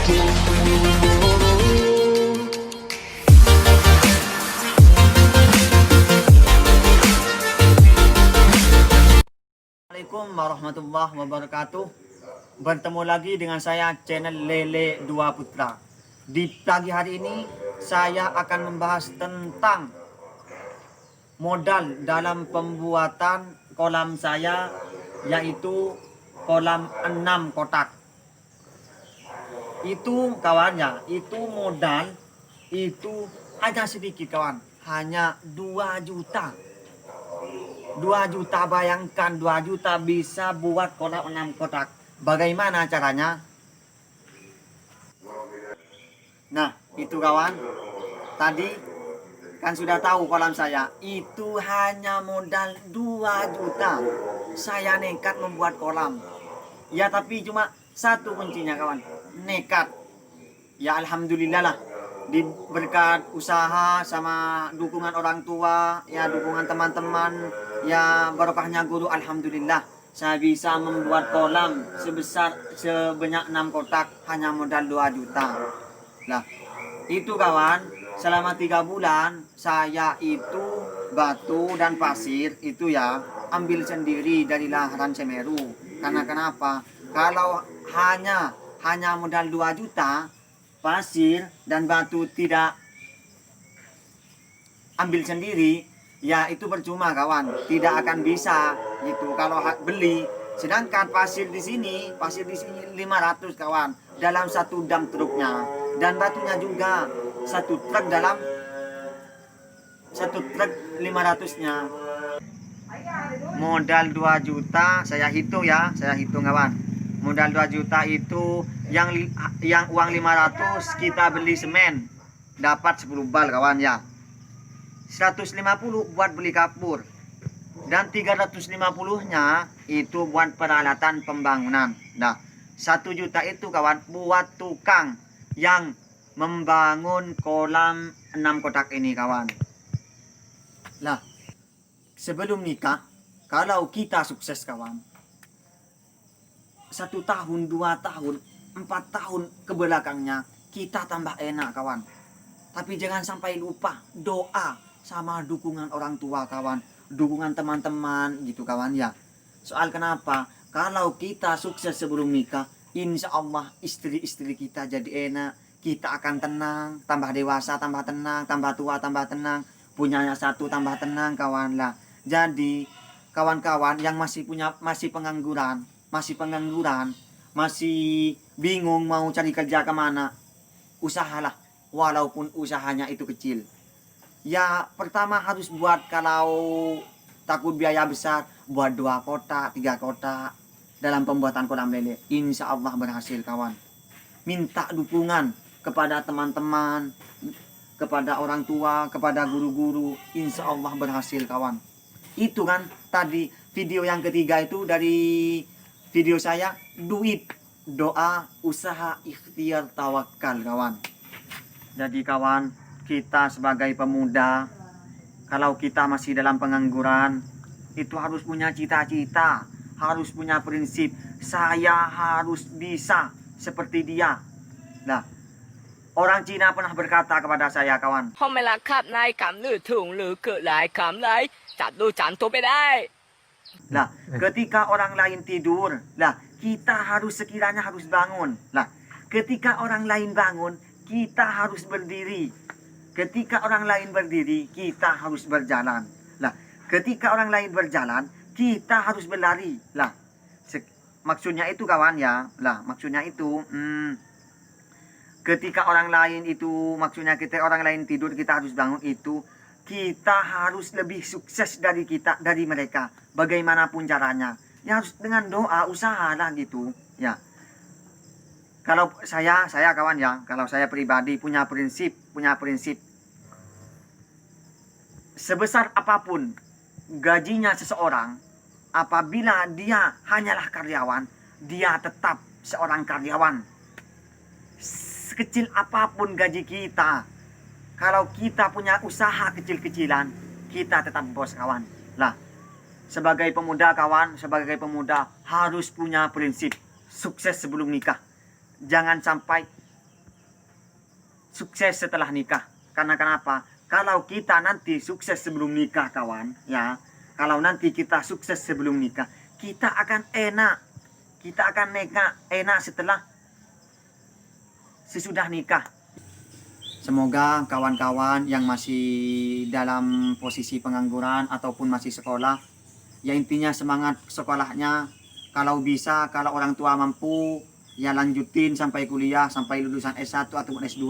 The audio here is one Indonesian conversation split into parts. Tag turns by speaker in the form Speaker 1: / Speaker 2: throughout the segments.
Speaker 1: Assalamualaikum warahmatullahi wabarakatuh. Bertemu lagi dengan saya channel Lele Dua Putra. Di pagi hari ini saya akan membahas tentang modal dalam pembuatan kolam saya, yaitu kolam 6 kotak. Itu kawannya, itu modal itu hanya sedikit kawan, hanya 2 juta. 2 juta, bayangkan 2 juta bisa buat kolam 6 kotak. Bagaimana caranya? Nah, itu kawan. Tadi kan sudah tahu kolam saya. Itu hanya modal 2 juta. Saya nekat membuat kolam. Ya, tapi cuma satu kuncinya kawan. Nekat. Ya alhamdulillah lah. Di berkat usaha sama dukungan orang tua, ya dukungan teman-teman, ya barokahnya guru, alhamdulillah saya bisa membuat kolam sebanyak 6 kotak hanya modal 2 juta. Nah, itu kawan, selama 3 bulan saya itu batu dan pasir itu ya ambil sendiri dari laharan Semeru. Karena kenapa? Kalau hanya modal 2 juta, pasir dan batu tidak ambil sendiri, ya itu percuma kawan, tidak akan bisa gitu kalau beli. Sedangkan pasir di sini 500 kawan dalam satu dam truknya, dan batunya juga satu truk dalam satu truk 500-nya. Modal 2 juta saya hitung kawan. Modal 2 juta itu yang uang 500 kita beli semen, dapat 10 bal kawan ya. 150 buat beli kapur, dan 350-nya itu buat peralatan pembangunan. Nah, 1 juta itu kawan buat tukang yang membangun kolam 6 kotak ini kawan. Lah, sebelum nikah kalau kita sukses kawan, 1 tahun, 2 tahun, 4 tahun ke belakangnya kita tambah enak kawan. Tapi jangan sampai lupa doa sama dukungan orang tua kawan, dukungan teman-teman gitu kawan ya. Soal kenapa? Kalau kita sukses sebelum nikah, insya Allah istri-istri kita jadi enak, kita akan tenang, tambah dewasa tambah tenang, tambah tua tambah tenang, punyanya 1 tambah tenang kawan lah. Jadi kawan-kawan yang masih pengangguran, masih bingung mau cari kerja kemana, usahalah walaupun usahanya itu kecil. Ya pertama harus buat, kalau takut biaya besar, buat 2 kotak, 3 kotak dalam pembuatan kolam lele. Insya Allah berhasil kawan. Minta dukungan kepada teman-teman, kepada orang tua, kepada guru-guru, insya Allah berhasil kawan. Itu kan tadi video yang ketiga itu dari video saya, duit, doa, usaha, ikhtiar, tawakal kawan. Jadi kawan, kita sebagai pemuda, kalau kita masih dalam pengangguran, itu harus punya cita-cita, harus punya prinsip. Saya harus bisa seperti dia. Nah, orang Cina pernah berkata kepada saya kawan, lah, ketika orang lain tidur, lah kita sekiranya harus bangun. Lah, ketika orang lain bangun, kita harus berdiri. Ketika orang lain berdiri, kita harus berjalan. Lah, ketika orang lain berjalan, kita harus berlari. Lah, maksudnya itu kawan ya. Lah, maksudnya itu ketika orang lain itu, maksudnya ketika orang lain tidur, kita harus bangun itu. Kita harus lebih sukses dari mereka, bagaimanapun caranya. Ya harus dengan doa, usaha lah gitu ya. Kalau saya kawan ya, kalau saya pribadi punya prinsip. Sebesar apapun gajinya seseorang, apabila dia hanyalah karyawan, dia tetap seorang karyawan. Sekecil apapun gaji kita, kalau kita punya usaha kecil-kecilan, kita tetap bos kawan. Lah, sebagai pemuda kawan, sebagai pemuda harus punya prinsip sukses sebelum nikah. Jangan sampai sukses setelah nikah. Karena kenapa? Kalau kita nanti sukses sebelum nikah kawan, ya, kalau nanti kita sukses sebelum nikah, kita akan enak. Kita akan enak setelah sesudah nikah. Semoga kawan-kawan yang masih dalam posisi pengangguran ataupun masih sekolah, ya intinya semangat sekolahnya. Kalau bisa, kalau orang tua mampu, ya lanjutin sampai kuliah, sampai lulusan S1 ataupun S2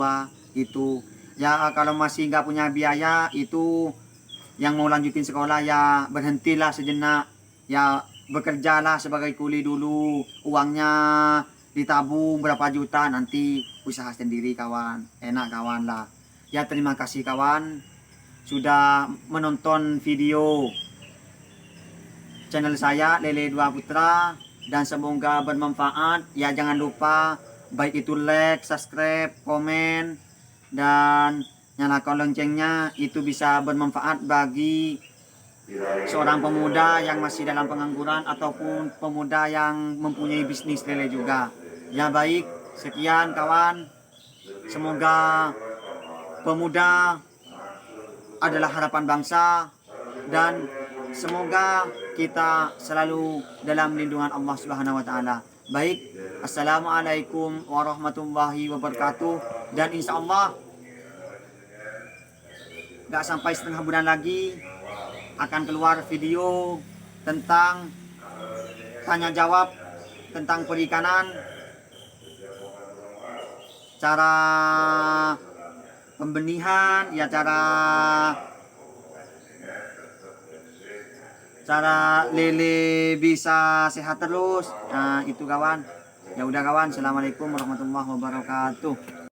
Speaker 1: itu. Ya kalau masih nggak punya biaya, itu yang mau lanjutin sekolah ya berhentilah sejenak. Ya bekerjalah sebagai kuli dulu, uangnya ditabung berapa juta, nanti usaha sendiri kawan, enak kawan lah. Ya terima kasih kawan sudah menonton video channel saya Lele Dua Putra, dan semoga bermanfaat. Ya jangan lupa baik itu like, subscribe, komen, dan nyalakan loncengnya, itu bisa bermanfaat bagi seorang pemuda yang masih dalam pengangguran ataupun pemuda yang mempunyai bisnis lele juga. Ya baik, sekian kawan. Semoga pemuda adalah harapan bangsa, dan semoga kita selalu dalam lindungan Allah Subhanahu wa taala. Baik, assalamualaikum warahmatullahi wabarakatuh, dan insya Allah gak sampai setengah bulan lagi akan keluar video tentang tanya jawab tentang perikanan, cara pembenihan, ya cara lele bisa sehat terus. Nah itu kawan. Ya udah kawan, assalamualaikum warahmatullahi wabarakatuh.